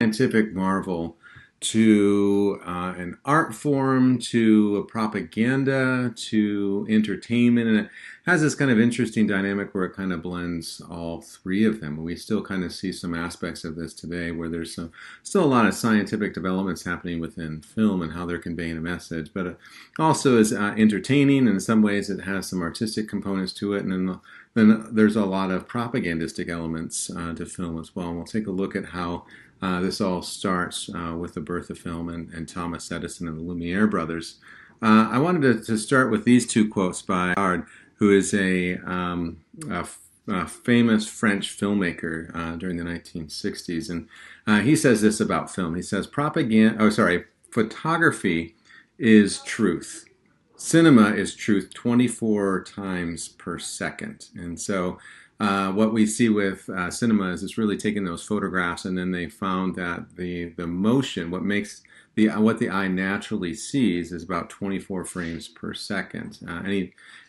scientific marvel to an art form to a propaganda to entertainment, and it has this kind of interesting dynamic where it kind of blends all three of them. We still kind of see some aspects of this today where there's still a lot of scientific developments happening within film and how they're conveying a message, but it also is entertaining, and in some ways it has some artistic components to it, and then there's a lot of propagandistic elements to film as well. And we'll take a look at how this all starts with the birth of film and Thomas Edison and the Lumiere brothers. I wanted to start with these two quotes by Godard, who is a famous French filmmaker during the 1960s. And he says this about film. He says, photography is truth. Cinema is truth 24 times per second. And so what we see with cinema is it's really taking those photographs, and then they found that the motion, what the eye naturally sees, is about 24 frames per second.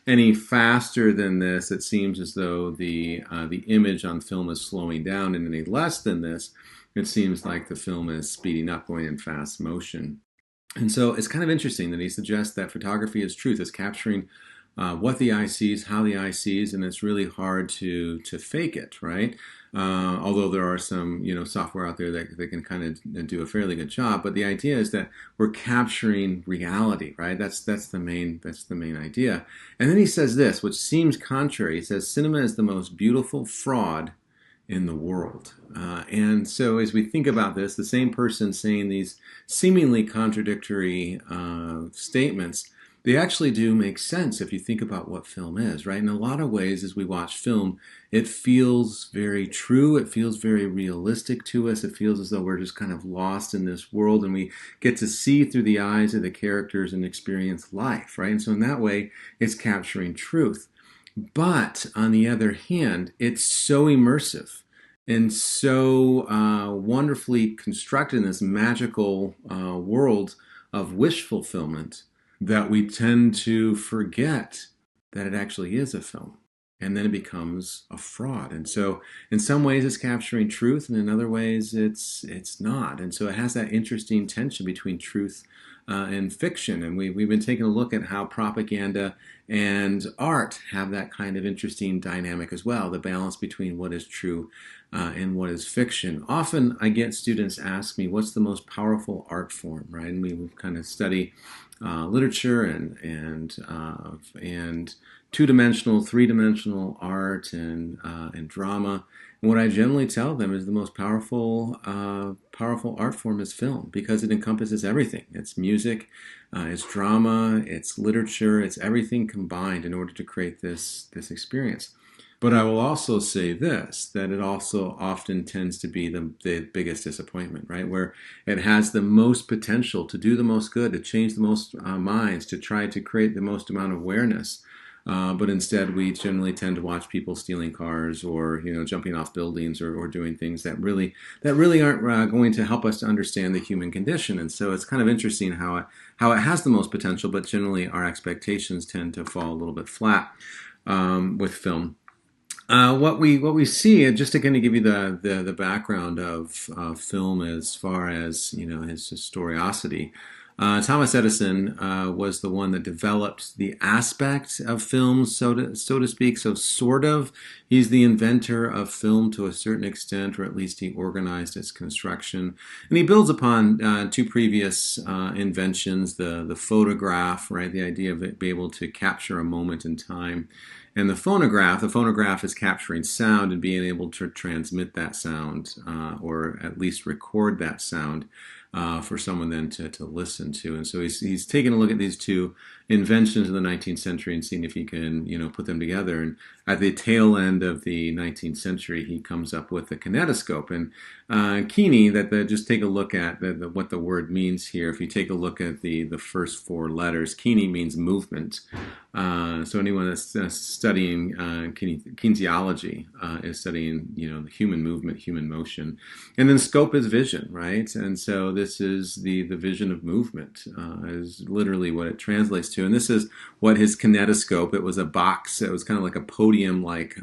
Any faster than this, it seems as though the image on film is slowing down, and any less than this, it seems like the film is speeding up, going in fast motion. And so it's kind of interesting that he suggests that photography is truth. It's capturing what the eye sees, how the eye sees, and it's really hard to fake it, right? Although there are some software out there that can kind of do a fairly good job, but the idea is that we're capturing reality, right? That's the main idea. And then he says this, which seems contrary. He says cinema is the most beautiful fraud in the world. And so as we think about this, the same person saying these seemingly contradictory statements, they actually do make sense if you think about what film is, right? In a lot of ways, as we watch film, it feels very true. It feels very realistic to us. It feels as though we're just kind of lost in this world, and we get to see through the eyes of the characters and experience life, right? And so in that way, it's capturing truth. But on the other hand, it's so immersive and so wonderfully constructed in this magical world of wish fulfillment that we tend to forget that it actually is a film. And then it becomes a fraud. And so in some ways it's capturing truth, and in other ways it's not. And so it has that interesting tension between truth and fiction. And we've been taking a look at how propaganda and art have that kind of interesting dynamic as well, the balance between what is true and what is fiction. Often I get students ask me, what's the most powerful art form, right? And we kind of study literature and two-dimensional, three-dimensional art and drama. And what I generally tell them is the most powerful art form is film, because it encompasses everything. It's music, it's drama, it's literature, it's everything combined in order to create this experience. But I will also say this, that it also often tends to be the biggest disappointment, right? Where it has the most potential to do the most good, to change the most minds, to try to create the most amount of awareness. But instead, we generally tend to watch people stealing cars or jumping off buildings or doing things that really aren't going to help us to understand the human condition. And so it's kind of interesting how it has the most potential, but generally our expectations tend to fall a little bit flat with film. What we see, just to kind of give you the background of film as far as his historicity. Thomas Edison was the one that developed the aspect of film, so to speak. So sort of, he's the inventor of film to a certain extent, or at least he organized its construction. And he builds upon two previous inventions: the photograph, right? The idea of it being able to capture a moment in time. And the phonograph is capturing sound and being able to transmit that sound, or at least record that sound for someone then to listen to. And so he's taking a look at these two inventions of the 19th century and seeing if he can put them together. And at the tail end of the 19th century, he comes up with the kinetoscope. And Keeney, just take a look at what the word means here. If you take a look at the first four letters, Keeney means movement. So anyone that's studying kinesiology is studying the human movement, human motion. And then scope is vision, right? And so this is the vision of movement is literally what it translates to. And this is what his kinetoscope, it was a box, it was kind of like a podium-like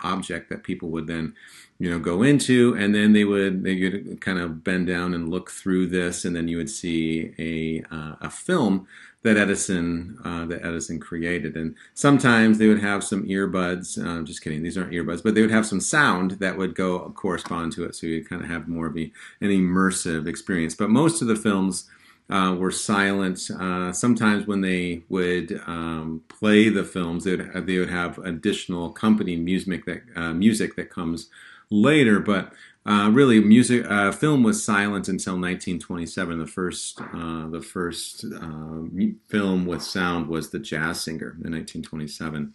object that people would then go into, and then they would kind of bend down and look through this, and then you would see a film that Edison created. And sometimes they would have some earbuds. Just kidding, these aren't earbuds, but they would have some sound that would go correspond to it, so you kind of have more of an immersive experience. But most of the films were silent. Sometimes when they would play the films, they would have additional accompanying music that comes later. But really, film was silent until 1927. The first film with sound was The Jazz Singer in 1927.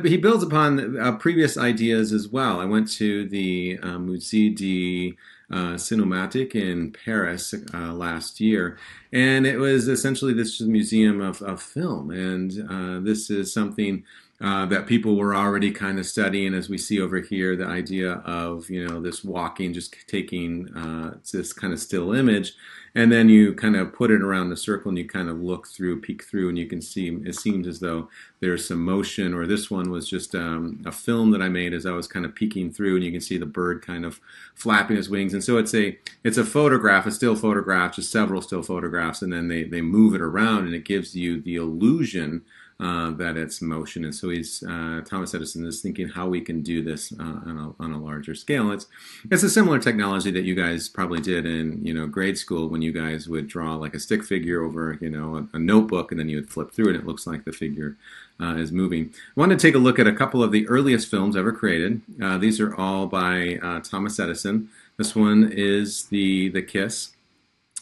He builds upon previous ideas as well. I went to the Musée de Cinématique in Paris last year, and it was essentially this museum of film. And this is something that people were already kind of studying, as we see over here, the idea of this walking, just taking this kind of still image, and then you kind of put it around the circle, and you kind of peek through, and you can see it seems as though there's some motion. Or this one was just a film that I made as I was kind of peeking through, and you can see the bird kind of flapping his wings. And so it's a photograph, a still photograph, just several still photographs, and then they move it around, and it gives you the illusion that it's motion. And so Thomas Edison is thinking how we can do this on a larger scale. It's a similar technology that you guys probably did in grade school, when you guys would draw like a stick figure over a notebook, and then you would flip through it, and it looks like the figure is moving. I want to take a look at a couple of the earliest films ever created. These are all by Thomas Edison. This one is the Kiss.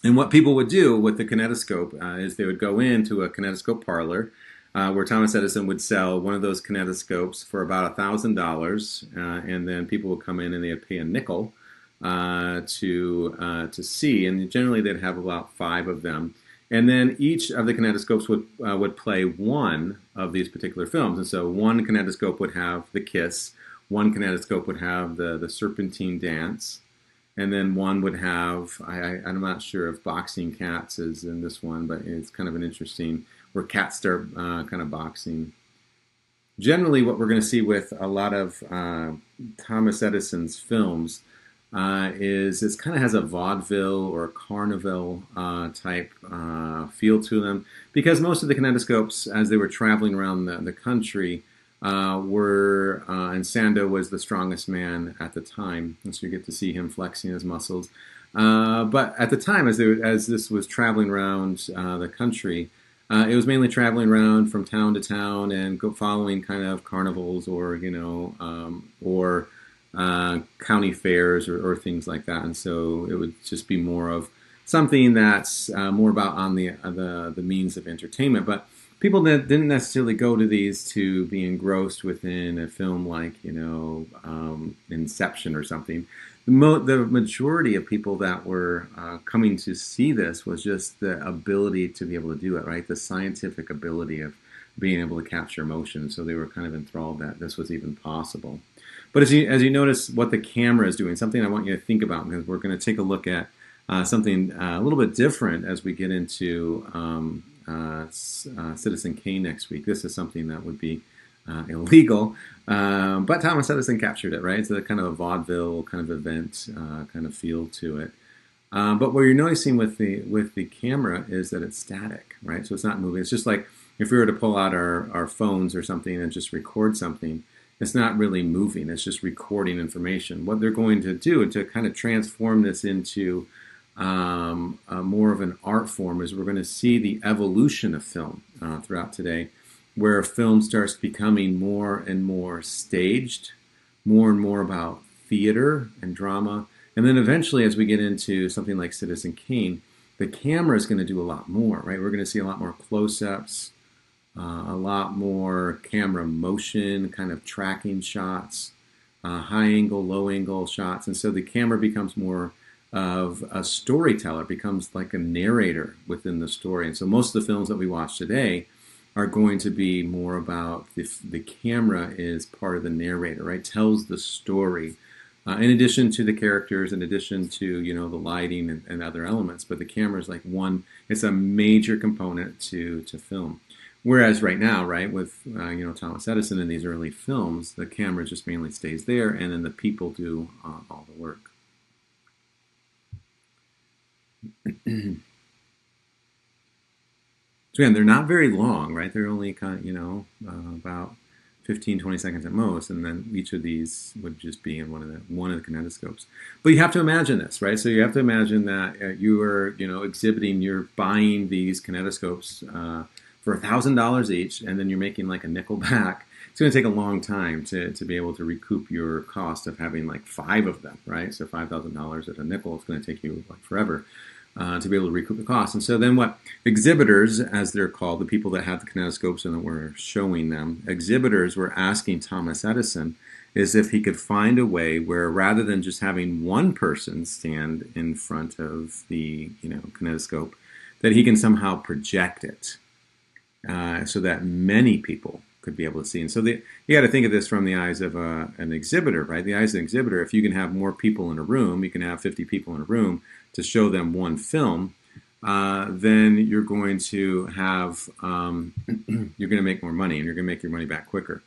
And what people would do with the kinetoscope is they would go into a kinetoscope parlor, where Thomas Edison would sell one of those kinetoscopes for about $1,000, and then people would come in and they would pay a nickel to see. And generally they'd have about 5 of them. And then each of the kinetoscopes would play one of these particular films. And so one kinetoscope would have The Kiss, one kinetoscope would have the Serpentine Dance, and then one would have, I'm not sure if Boxing Cats is in this one, but it's kind of an interesting, where cats start kind of boxing. Generally, what we're going to see with a lot of Thomas Edison's films is it kind of has a vaudeville or a carnival type feel to them, because most of the kinetoscopes, as they were traveling around the country, and Sandow was the strongest man at the time, and so you get to see him flexing his muscles. But at the time, as this was traveling around the country, it was mainly traveling around from town to town and following kind of carnivals or county fairs or things like that. And so it would just be more of something that's more about on the means of entertainment. But people that didn't necessarily go to these to be engrossed within a film like Inception or something. The majority of people that were coming to see this was just the ability to be able to do it, right? The scientific ability of being able to capture emotion. So they were kind of enthralled that this was even possible. But as you notice what the camera is doing, something I want you to think about, because we're going to take a look at something a little bit different as we get into Citizen Kane next week. This is something that would be illegal, but Thomas Edison captured it, right? So kind of a vaudeville kind of event kind of feel to it. But what you're noticing with the camera is that it's static, right? So it's not moving. It's just like if we were to pull out our phones or something and just record something, it's not really moving. It's just recording information. What they're going to do to kind of transform this into more of an art form is we're going to see the evolution of film throughout today, where film starts becoming more and more staged, more and more about theater and drama. And then eventually, as we get into something like Citizen Kane, the camera is going to do a lot more, right? We're going to see a lot more close-ups, a lot more camera motion, kind of tracking shots, high angle, low angle shots. And so the camera becomes more of a storyteller, becomes like a narrator within the story. And so most of the films that we watch today are going to be more about the camera is part of the narrator, right? Tells the story. In addition to the characters, in addition to the lighting and other elements, but the camera is like it's a major component to film. Whereas right now, right, with Thomas Edison in these early films, the camera just mainly stays there, and then the people do all the work. So again, they're not very long, right? They're only kind of, about 15, 20 seconds at most, and then each of these would just be in one of the kinetoscopes. But you have to imagine this, right? So you have to imagine that you are, exhibiting, you're buying these kinetoscopes for $1,000 each, and then you're making like a nickel back. It's going to take a long time to be able to recoup your cost of having like 5 of them, right? So $5,000 at a nickel is going to take you like forever. To be able to recoup the cost. And so then what exhibitors, as they're called, the people that had the kinetoscopes and that were showing them, exhibitors were asking Thomas Edison is if he could find a way where rather than just having one person stand in front of the kinetoscope, that he can somehow project it so that many people could be able to see. And so you got to think of this from the eyes of an exhibitor, right? The eyes of an exhibitor, if you can have more people in a room, you can have 50 people in a room to show them one film, then you're going to have, you're going to make more money and you're going to make your money back quicker.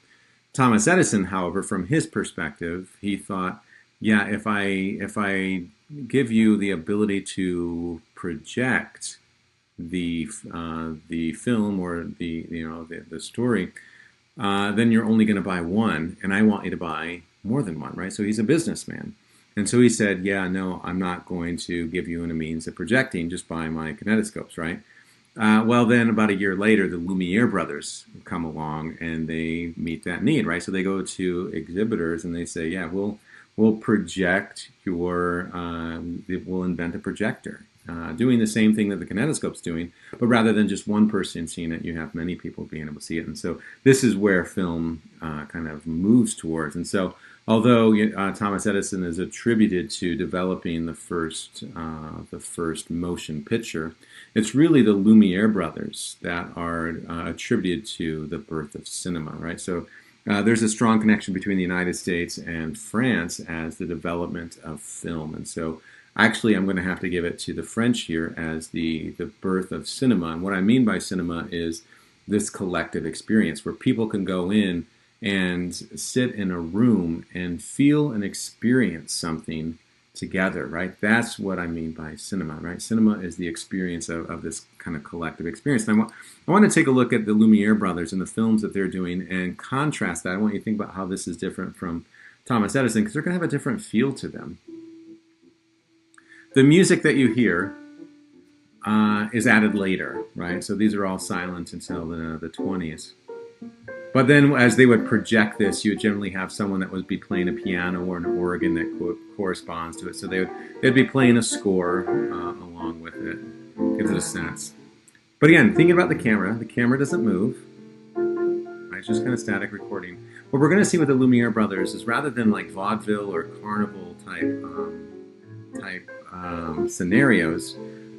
Thomas Edison, however, from his perspective, he thought, yeah, if I give you the ability to project the film or the story, then you're only going to buy one, and I want you to buy more than one, right? So he's a businessman. And so he said, yeah, no, I'm not going to give you a means of projecting, just buy my kinetoscopes, right? Well, then about a year later, the Lumiere brothers come along and they meet that need, right? So they go to exhibitors and they say, yeah, we'll project we'll invent a projector. Doing the same thing that the kinetoscope's doing, but rather than just one person seeing it, you have many people being able to see it. And so this is where film kind of moves towards. And so although Thomas Edison is attributed to developing the first motion picture, it's really the Lumiere brothers that are attributed to the birth of cinema, right? So there's a strong connection between the United States and France as the development of film. And so actually, I'm going to have to give it to the French here as the birth of cinema. And what I mean by cinema is this collective experience where people can go in and sit in a room and feel and experience something together, right? That's what I mean by cinema, right? Cinema is the experience of this kind of collective experience. And I want to take a look at the Lumiere brothers and the films that they're doing and contrast that. I want you to think about how this is different from Thomas Edison because they're going to have a different feel to them. The music that you hear is added later, right? So these are all silent until the 20s. But then as they would project this, you would generally have someone that would be playing a piano or an organ that corresponds to it. So they'd be playing a score along with it. Gives it a sense. But again, thinking about the camera doesn't move. Right? It's just kind of static recording. What we're going to see with the Lumiere brothers is rather than like vaudeville or carnival type scenarios,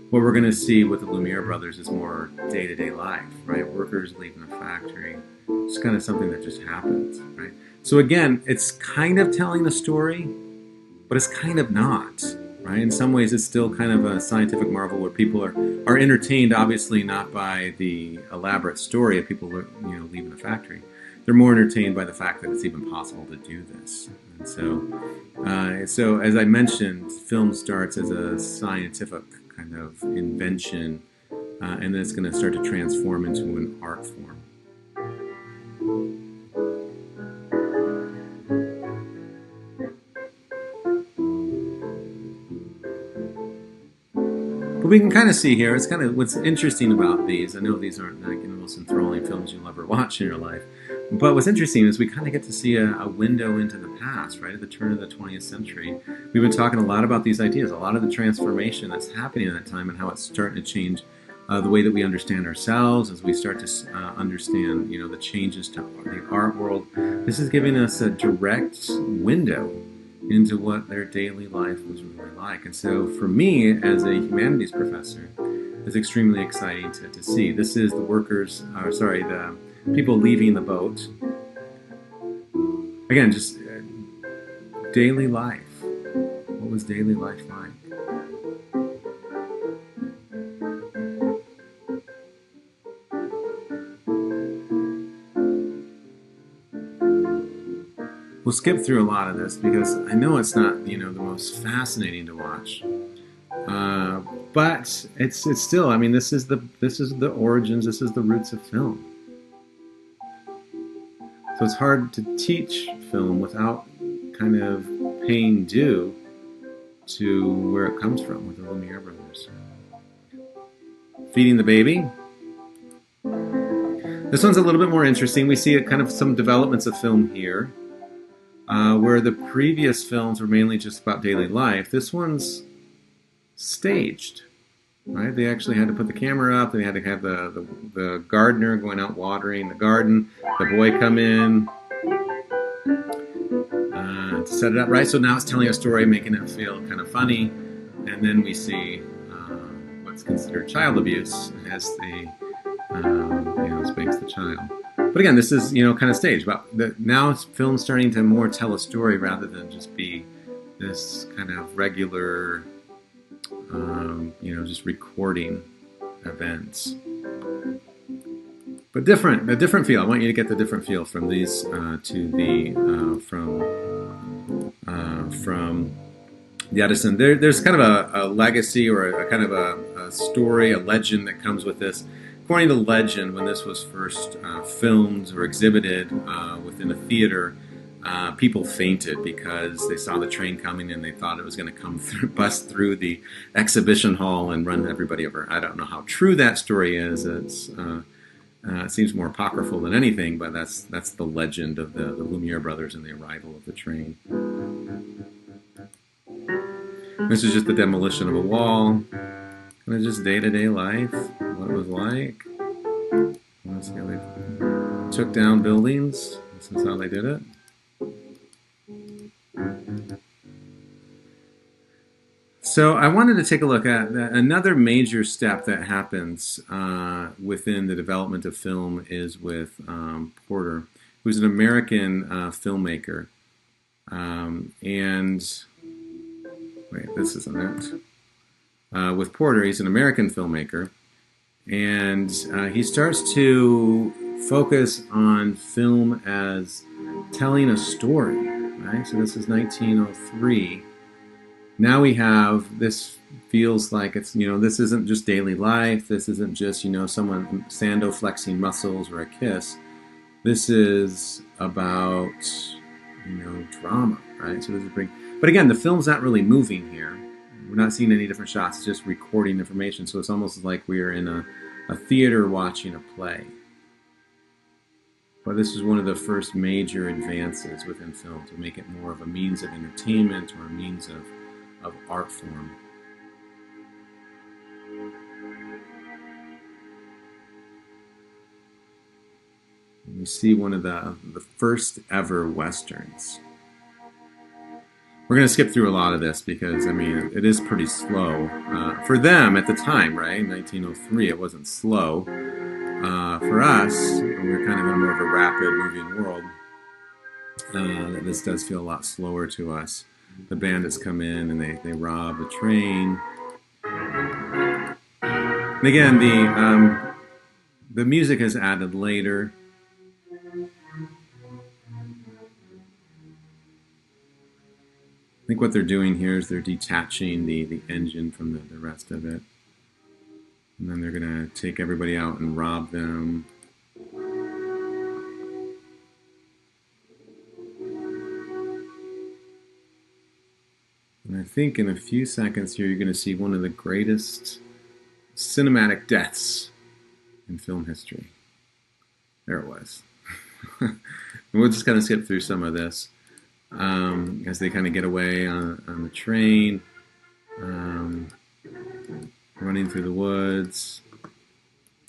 what we're going to see with the Lumiere brothers is more day-to-day life, right? Workers leaving the factory. It's kind of something that just happens, right? So again, it's kind of telling a story, but it's kind of not, right? In some ways, it's still kind of a scientific marvel where people are entertained, obviously not by the elaborate story of people leaving the factory. They're more entertained by the fact that it's even possible to do this. And so as I mentioned, film starts as a scientific kind of invention, and then it's going to start to transform into an art form. But we can kind of see here, it's kind of what's interesting about these. I know these aren't like the most enthralling films you'll ever watch in your life, but what's interesting is we kind of get to see a window into the past, right, at the turn of the 20th century. We've been talking a lot about these ideas, a lot of the transformation that's happening at that time and how it's starting to change the way that we understand ourselves as we start to understand, the changes to the art world. This is giving us a direct window into what their daily life was really like. And so for me, as a humanities professor, it's extremely exciting to see. This is the people leaving the boat. Again, just daily life. What was daily life like? We'll skip through a lot of this because I know it's not, the most fascinating to watch. Uh, but it's still. I mean, this is the origins. This is the roots of film. So it's hard to teach film without kind of paying due to where it comes from with the Lumiere brothers. Feeding the baby. This one's a little bit more interesting. We see kind of some developments of film here. Where the previous films were mainly just about daily life, this one's staged, right? They actually had to put the camera up. They had to have the gardener going out watering the garden, the boy come in to set it up, right? So now it's telling a story, making it feel kind of funny, and then we see what's considered child abuse as the spanks the child. But again, this is kind of staged. But now film's starting to more tell a story rather than just be this kind of regular, just recording events. But a different feel. I want you to get the different feel from these to the from the Edison. There's kind of a legacy or a kind of a story, a legend that comes with this. According to legend, when this was first filmed or exhibited within a theater, people fainted because they saw the train coming and they thought it was going to bust through the exhibition hall and run everybody over. I don't know how true that story is. It seems more apocryphal than anything, but that's the legend of the Lumiere brothers and the arrival of the train. This is just the demolition of a wall. And it's just day-to-day life, what it was like. Let's see how they took down buildings. This is how they did it. So I wanted to take a look at another major step that happens within the development of film is with Porter, who's an American filmmaker. And wait, this isn't it. With Porter, he's an American filmmaker, and he starts to focus on film as telling a story, right? So this is 1903. Now we have, this feels like it's, this isn't just daily life, this isn't just, someone Sando flexing muscles or a kiss. This is about, drama, right? So this is but again, the film's not really moving here. We're not seeing any different shots, it's just recording information. So it's almost like we're in a theater watching a play. But this is one of the first major advances within film to make it more of a means of entertainment or a means of art form. And you see one of the first ever Westerns. We're going to skip through a lot of this because, it is pretty slow. For them at the time, right? 1903, it wasn't slow. For us, we're kind of in more of a rapid moving world. This does feel a lot slower to us. The bandits come in and they rob the train. And again, the music is added later. I think what they're doing here is they're detaching the engine from the rest of it. And then they're going to take everybody out and rob them. And I think in a few seconds here you're going to see one of the greatest cinematic deaths in film history. There it was. We'll just kind of skip through some of this. As they kind of get away on the train, running through the woods,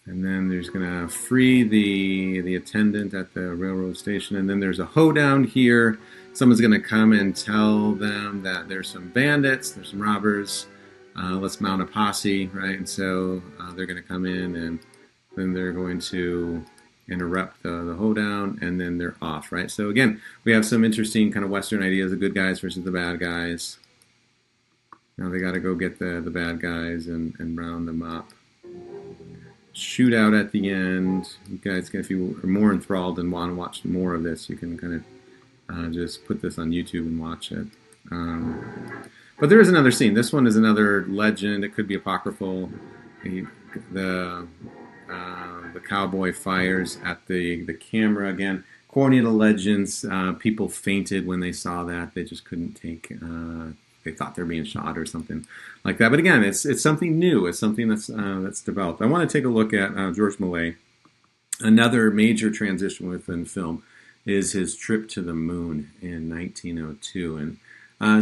and then there's going to free the attendant at the railroad station, and then there's a hoedown here. Someone's going to come and tell them that there's some bandits, there's some robbers, let's mount a posse, right? And so they're going to come in, and then they're going to interrupt the hoedown, and then they're off, right? So again, we have some interesting kind of Western ideas, the good guys versus the bad guys. Now they got to go get the bad guys and round them up. Shootout at the end. You guys, if you are more enthralled and want to watch more of this, you can kind of just put this on YouTube and watch it. But there is another scene. This one is another legend. It could be apocryphal. He, the the cowboy fires at the camera again. According to legends, people fainted when they saw that. They just couldn't take. They thought they were being shot or something like that. But again, it's something new. It's something that's developed. I want to take a look at George Méliès. Another major transition within film is his trip to the moon in 1902, and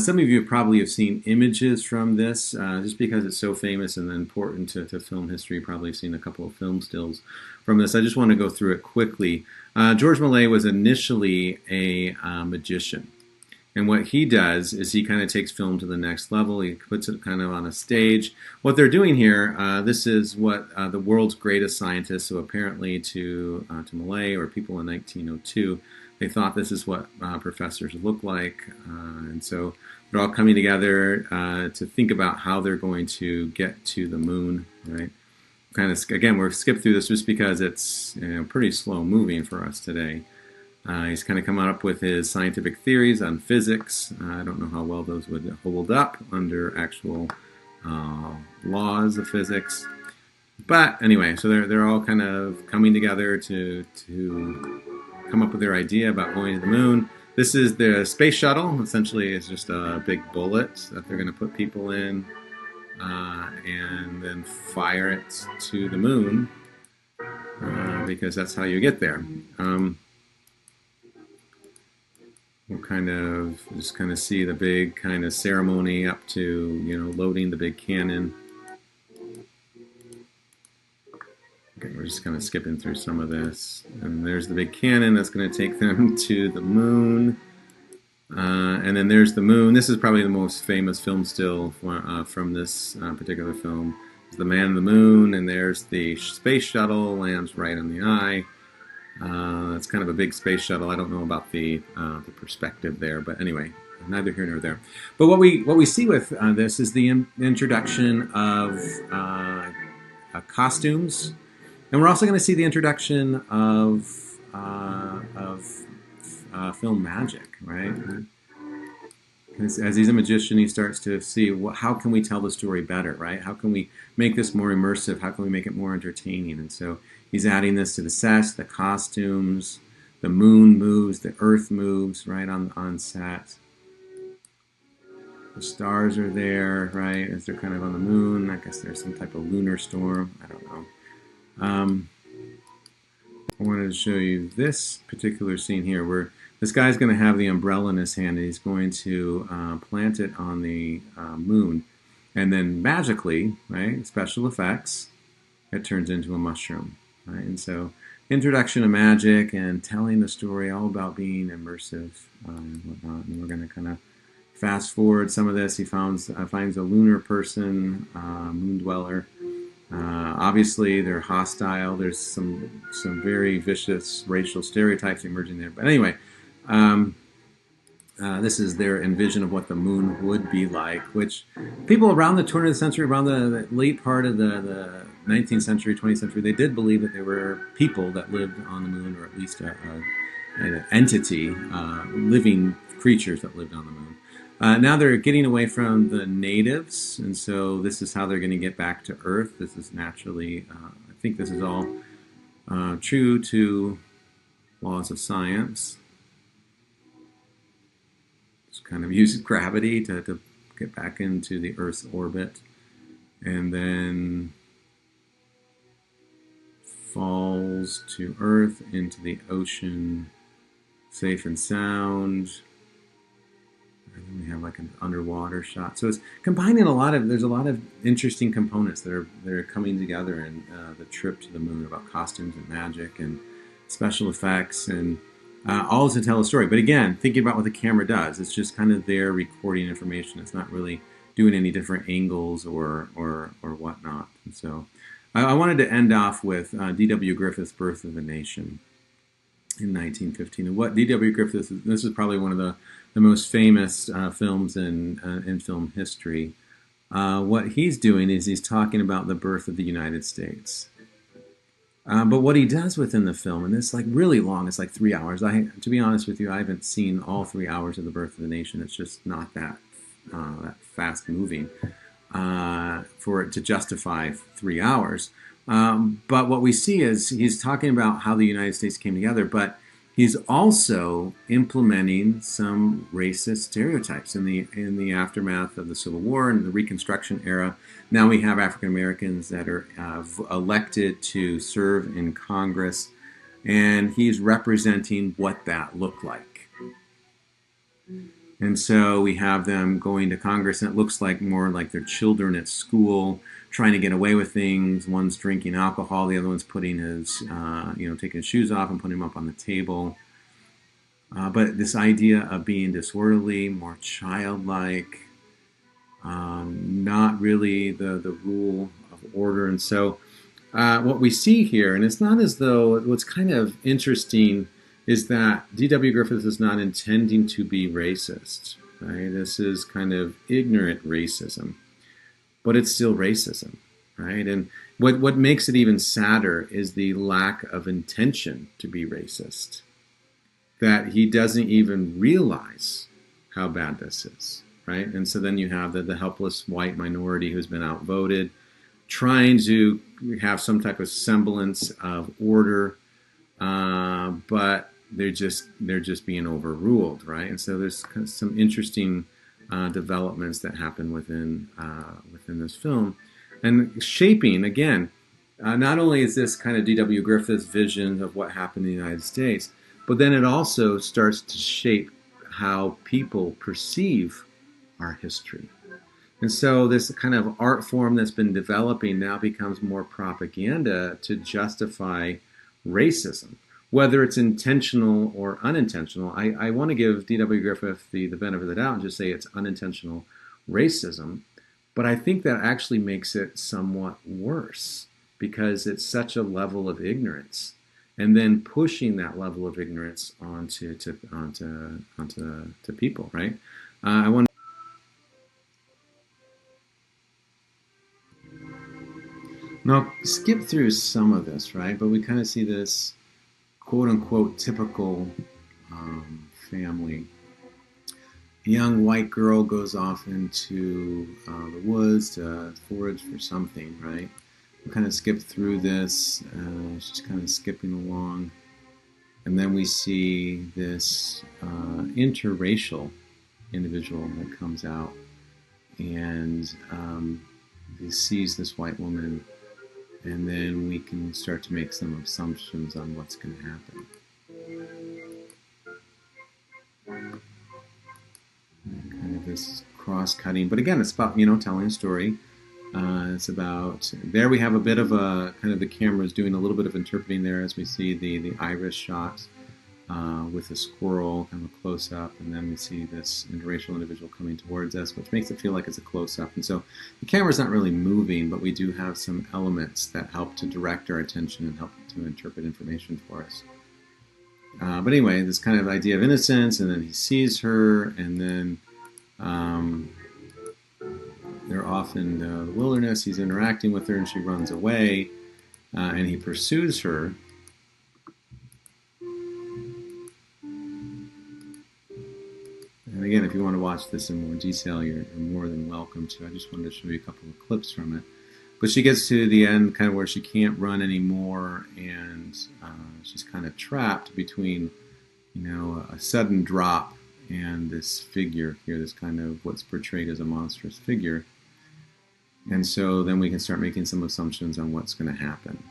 some of you probably have seen images from this, just because it's so famous and important to film history. You've probably seen a couple of film stills from this. I just want to go through it quickly. George Méliès was initially a magician. And what he does is he kind of takes film to the next level. He puts it kind of on a stage. What they're doing here, this is what the world's greatest scientists, so apparently to Méliès or people in 1902, they thought this is what professors look like. And so they're all coming together to think about how they're going to get to the moon, right? Kind of, again, we're skip through this just because it's pretty slow moving for us today. He's kind of come up with his scientific theories on physics. I don't know how well those would hold up under actual laws of physics. But anyway, so they're all kind of coming together to come up with their idea about going to the moon. This is the space shuttle. Essentially, it's just a big bullet that they're going to put people in and then fire it to the moon because that's how you get there. We'll kind of see the big kind of ceremony up to loading the big cannon. Okay, we're just kind of skipping through some of this, and there's the big cannon that's going to take them to the moon. And then there's the moon. This is probably the most famous film still from this particular film. It's the man on the moon, and there's the space shuttle lands right on the eye. It's kind of a big space shuttle. I don't know about the perspective there, but anyway, neither here nor there. But what we see with this is the introduction of costumes, and we're also going to see the introduction of film magic, right? As he's a magician, he starts to see how can we tell the story better, right? How can we make this more immersive? How can we make it more entertaining? And so he's adding this to the sets, the costumes, the moon moves, the earth moves, right, on set. The stars are there, right, as they're kind of on the moon. I guess there's some type of lunar storm. I don't know. I wanted to show you this particular scene here where this guy's going to have the umbrella in his hand and he's going to plant it on the moon. And then magically, right, special effects, it turns into a mushroom. Right? And so introduction of magic and telling the story all about being immersive and whatnot. And we're going to kind of fast forward some of this. He finds a lunar person, moon dweller. Obviously, they're hostile. There's some very vicious racial stereotypes emerging there. But anyway, this is their envision of what the moon would be like, which people around the turn of the century, around the late part of the 19th century, 20th century, they did believe that there were people that lived on the moon, or at least an entity, living creatures that lived on the moon. Now they're getting away from the natives, and so this is how they're going to get back to Earth. This is naturally, I think this is all true to laws of science. Just kind of use gravity to get back into the Earth's orbit, and then falls to Earth into the ocean, safe and sound. And then we have like an underwater shot. So it's combining there's a lot of interesting components that are coming together in the trip to the moon about costumes and magic and special effects and all to tell a story. But again, thinking about what the camera does, it's just kind of there recording information. It's not really doing any different angles or whatnot. And so I wanted to end off with D.W. Griffith's Birth of a Nation in 1915. And what D.W. Griffith is, this is probably one of the most famous films in film history. What he's doing is he's talking about the birth of the United States. But what he does within the film, and it's like really long, it's like 3 hours. To be honest with you, I haven't seen all 3 hours of The Birth of the Nation. It's just not that fast moving for it to justify 3 hours. But what we see is he's talking about how the United States came together, but he's also implementing some racist stereotypes in the aftermath of the Civil War and the Reconstruction era. Now we have African Americans that are elected to serve in Congress, and he's representing what that looked like. And so we have them going to Congress, and it looks like more like their children at school trying to get away with things. One's drinking alcohol, the other one's putting taking his shoes off and putting them up on the table. But this idea of being disorderly, more childlike, not really the rule of order. And so what we see here, and it's not as though, what's kind of interesting is that D.W. Griffith is not intending to be racist. Right? This is kind of ignorant racism, but it's still racism, right? And what makes it even sadder is the lack of intention to be racist, that he doesn't even realize how bad this is, right? And so then you have the helpless white minority who's been outvoted, trying to have some type of semblance of order, but they're just being overruled, right? And so there's some interesting developments that happen within this film, and shaping again. Not only is this kind of D.W. Griffith's vision of what happened in the United States, but then it also starts to shape how people perceive our history. And so this kind of art form that's been developing now becomes more propaganda to justify racism, whether it's intentional or unintentional. I want to give D.W. Griffith the benefit of the doubt and just say it's unintentional racism, but I think that actually makes it somewhat worse because it's such a level of ignorance, and then pushing that level of ignorance onto people, right? I want now skip through some of this, right? But we kind of see this quote unquote typical family. A young white girl goes off into the woods to forage for something, right? We kind of skip through this, she's kind of skipping along. And then we see this interracial individual that comes out, and he sees this white woman, and then we can start to make some assumptions on what's going to happen. And kind of this cross-cutting, but again, it's about telling a story. It's about, there we have a bit of a kind of, the camera is doing a little bit of interpreting there as we see the iris shot with a squirrel, kind of a close-up, and then we see this interracial individual coming towards us, which makes it feel like it's a close-up. And so the camera's not really moving, but we do have some elements that help to direct our attention and help to interpret information for us. But anyway, this kind of idea of innocence, and then he sees her, and then they're off in the wilderness. He's interacting with her, and she runs away, and he pursues her. And again, if you want to watch this in more detail, you're more than welcome to. I just wanted to show you a couple of clips from it. But she gets to the end, kind of where she can't run anymore, and she's kind of trapped between, a sudden drop and this figure here, this kind of what's portrayed as a monstrous figure. And so then we can start making some assumptions on what's going to happen.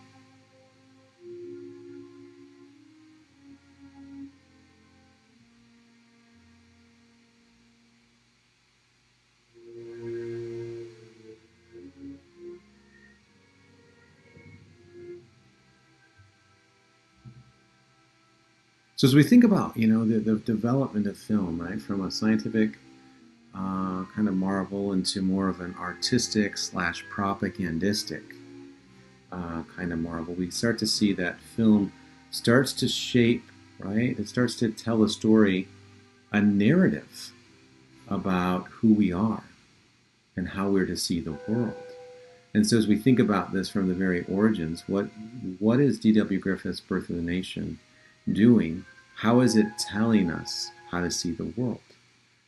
So as we think about, the development of film, right, from a scientific kind of marvel into more of an artistic / propagandistic kind of marvel, we start to see that film starts to shape, right? It starts to tell a story, a narrative about who we are and how we're to see the world. And so as we think about this from the very origins, what is D.W. Griffith's Birth of the Nation doing? How is it telling us how to see the world?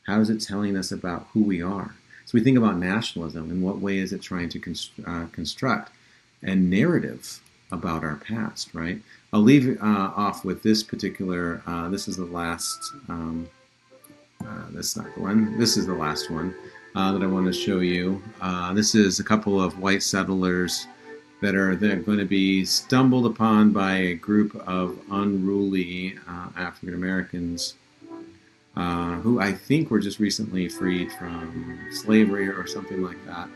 How is it telling us about who we are? So we think about nationalism. In what way is it trying to construct a narrative about our past, right? I'll leave off with this particular, this is the last, that's not the one, this is the last one that I want to show you. This is a couple of white settlers they're going to be stumbled upon by a group of unruly African Americans who I think were just recently freed from slavery or something like that.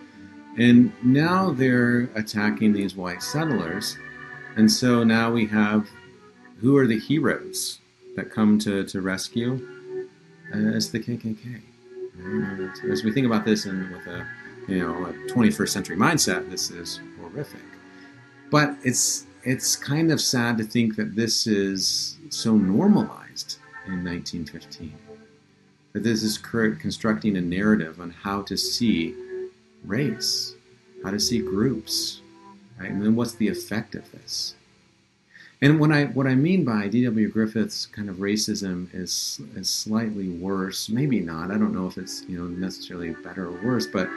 And now they're attacking these white settlers. And so now we have, who are the heroes that come to rescue? It's the KKK. As we think about this with a 21st century mindset, this is horrific. But it's kind of sad to think that this is so normalized in 1915. That this is constructing a narrative on how to see race, how to see groups, right? And then what's the effect of this? And what I mean by D.W. Griffith's kind of racism is slightly worse, maybe not. I don't know if it's necessarily better or worse, but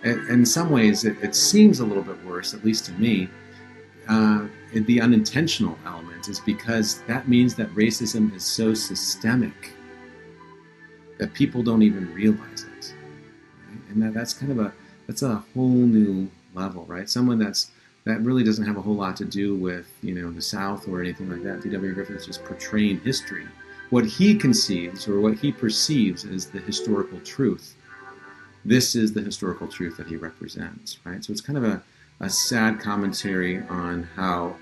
in some ways it seems a little bit worse, at least to me. The unintentional element is because that means that racism is so systemic that people don't even realize it, right? And that's kind of that's a whole new level, right? Someone that really doesn't have a whole lot to do with the South or anything like that. D.W. Griffith is just portraying history. What he conceives or what he perceives as the historical truth. This is the historical truth that he represents, right? So it's kind of a sad commentary on how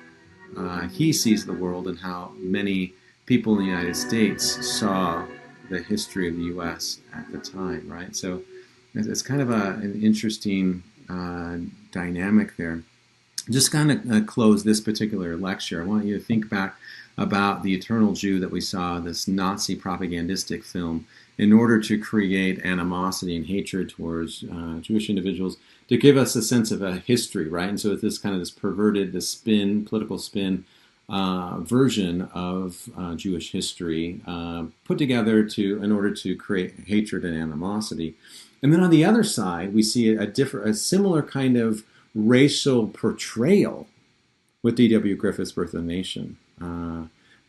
he sees the world and how many people in the United States saw the history of the U.S. at the time, right? So it's kind of an interesting dynamic there. Just kind of close this particular lecture. I want you to think back about The Eternal Jew that we saw, this Nazi propagandistic film, in order to create animosity and hatred towards Jewish individuals, to give us a sense of a history, right? And so it's this kind of this perverted, this political spin version of Jewish history put together in order to create hatred and animosity. And then on the other side, we see a similar kind of racial portrayal with D.W. Griffith's Birth of the Nation.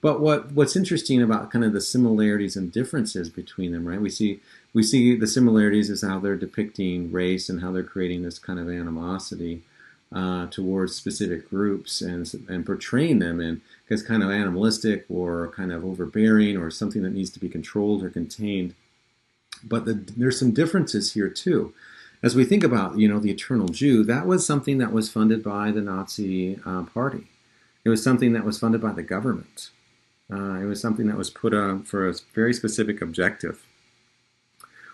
But what's interesting about kind of the similarities and differences between them, right? We see the similarities is how they're depicting race and how they're creating this kind of animosity towards specific groups and portraying them as kind of animalistic or kind of overbearing or something that needs to be controlled or contained. But there's some differences here too. As we think about, the Eternal Jew, that was something that was funded by the Nazi Party. It was something that was funded by the government. It was something that was put on for a very specific objective.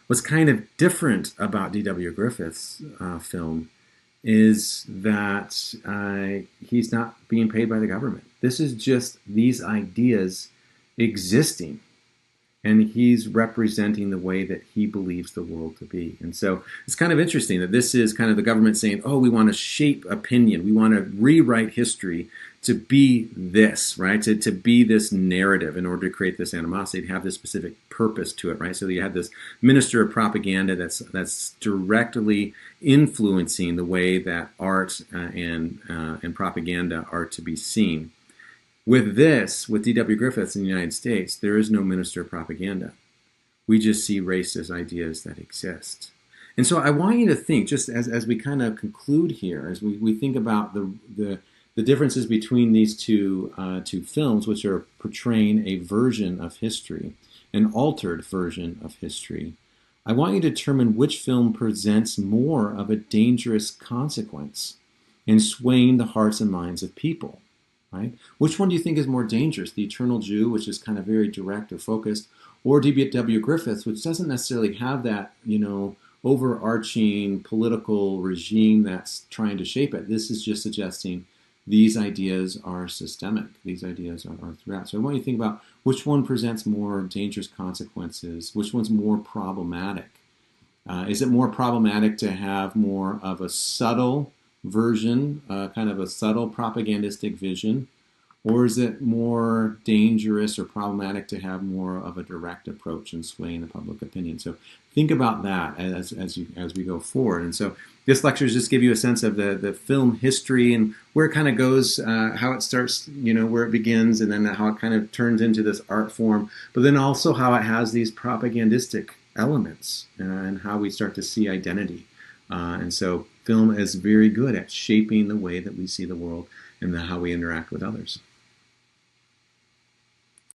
What's kind of different about D.W. Griffith's film is that he's not being paid by the government. This is just these ideas existing. And he's representing the way that he believes the world to be. And so it's kind of interesting that this is kind of the government saying, oh, we want to shape opinion. We want to rewrite history to be this, right? To be this narrative in order to create this animosity, to have this specific purpose to it, right? So you have this minister of propaganda that's directly influencing the way that art and propaganda are to be seen. With D.W. Griffiths in the United States, there is no minister of propaganda. We just see racist ideas that exist. And so I want you to think, just as we kind of conclude here, as we think about the differences between these two films, which are portraying a version of history, an altered version of history, I want you to determine which film presents more of a dangerous consequence in swaying the hearts and minds of people. Right? Which one do you think is more dangerous? The Eternal Jew, which is kind of very direct or focused, or D.W. Griffiths, which doesn't necessarily have that, overarching political regime that's trying to shape it. This is just suggesting these ideas are systemic. These ideas are throughout. So I want you to think about which one presents more dangerous consequences, which one's more problematic. Is it more problematic to have more of a subtle version, kind of a subtle propagandistic vision, or is it more dangerous or problematic to have more of a direct approach in swaying the public opinion? So think about that as we go forward. And so this lecture is just give you a sense of the film history and where it kind of goes, how it starts, where it begins, and then how it kind of turns into this art form, but then also how it has these propagandistic elements and how we start to see identity. And so film is very good at shaping the way that we see the world and how we interact with others.